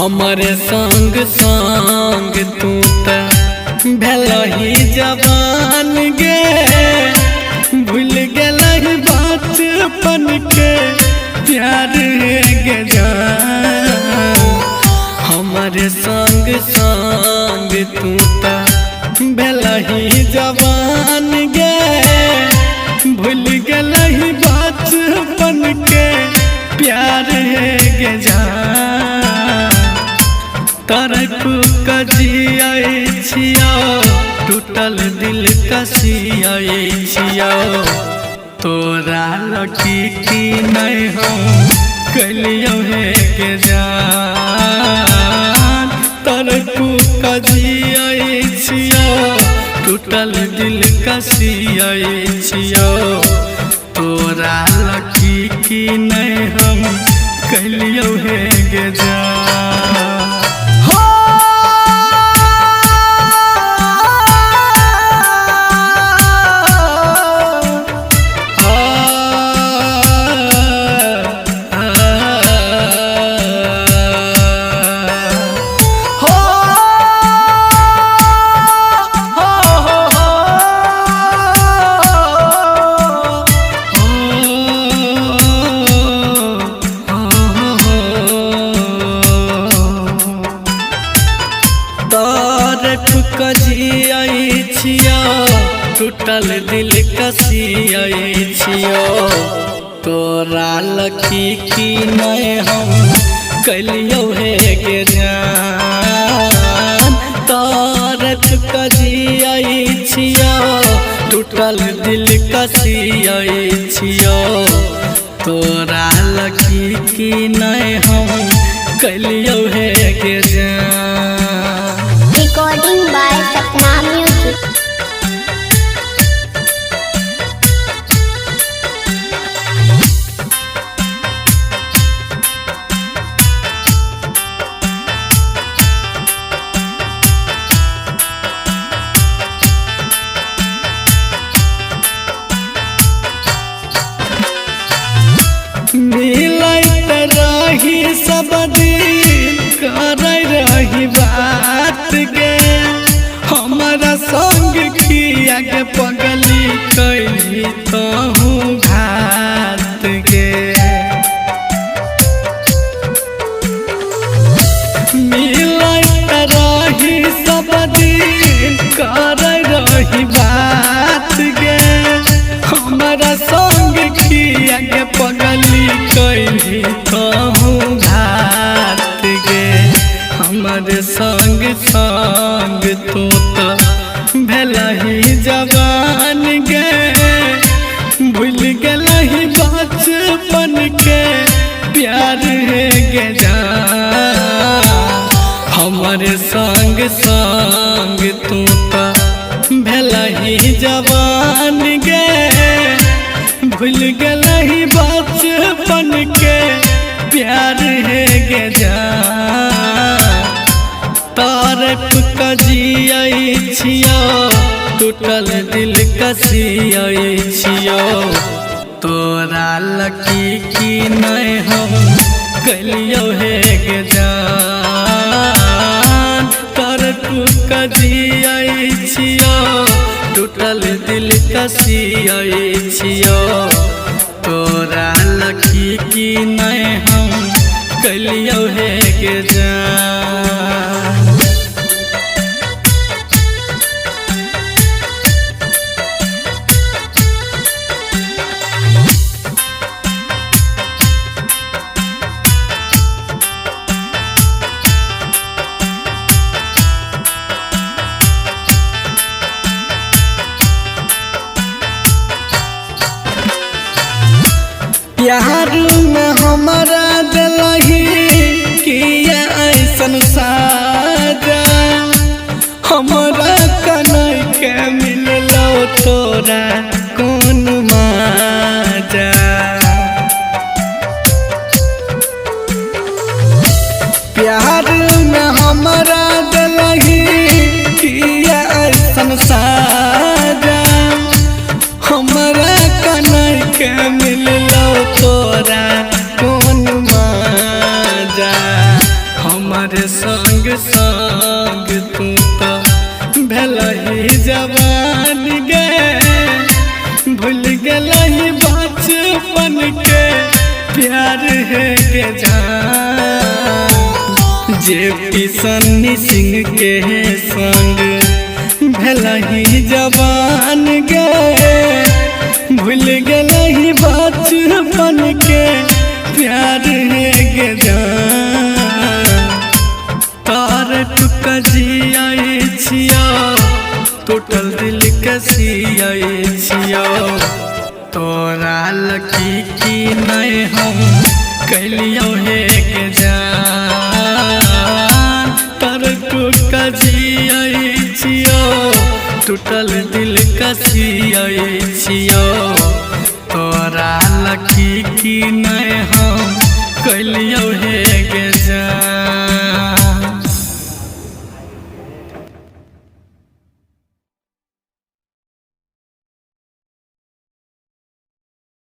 हमारे संग संग तू भलही जवान गे भूल गलही बचपन के प्यार गे जान। हमारे संग संग तू भलही जवान गे भूल गलही बचपन के प्यार गे जान। तरक कजियाए छिया टूटल दिल कसियाए छिया तोरा लकी की नहीं हम कलियो है के जान। तरक कजियाए छिया टूटल दिल कसियाए छिया तोरा लकी की नहीं हम कलियो है के जान। कजियाई छिया टूटल दिल कसियाई छियो तोरा लकी की नहीं हम कलियो है के जान। तारक कजियाई छिया टूटल दिल कसियाई छियो तोरा लकी की नहीं हम कलियो है के जान। Recording by Sapna Music. मिलत रही सब दिन कर रही बात गे हमारा संग किया के पगली कैली तहूँ घात गे। मिलत रही सब दिन कर रही बात गे हमारा संग किया के पगली कैली तहूँ घात गे। हमारे संग संग तू भलही जवान गे भूल गलही बचपन के प्यार गे जान। हमारे संग संग तू भलही जवान गे भूल गलही बचपन के प्यार गे जान। तारक कजियाई छिया टूटल दिल कसियाई छिया तोरा लकी की नहीं हम कलियो है गे जान। तारक कजियाई छिया टूटल दिल कसियाई छिया तोरा लकी की नहीं हम कलियो है के जान। प्यार में हमारा दिलही किया ऐसन साजा हमारा कनई के मिललो तोरा कौन माजा। प्यार में हमारा दिलही किया ऐसन साजा हमारा कनई के मिललो तोरा के प्यार है के जान जे सन्नी सिंह के संग भलही जवान गए भूल गलही बचपन के प्यार है के जान तार टुक जियाई छिया टूटल दिल के सियाई छिया तोरा लकी की नहीं हम कैलियो हे के जान तार टुक जियाई छिया टूटल दिल के सियाई छिया तोरा लकी की नहीं हम कैलियो हे के जान।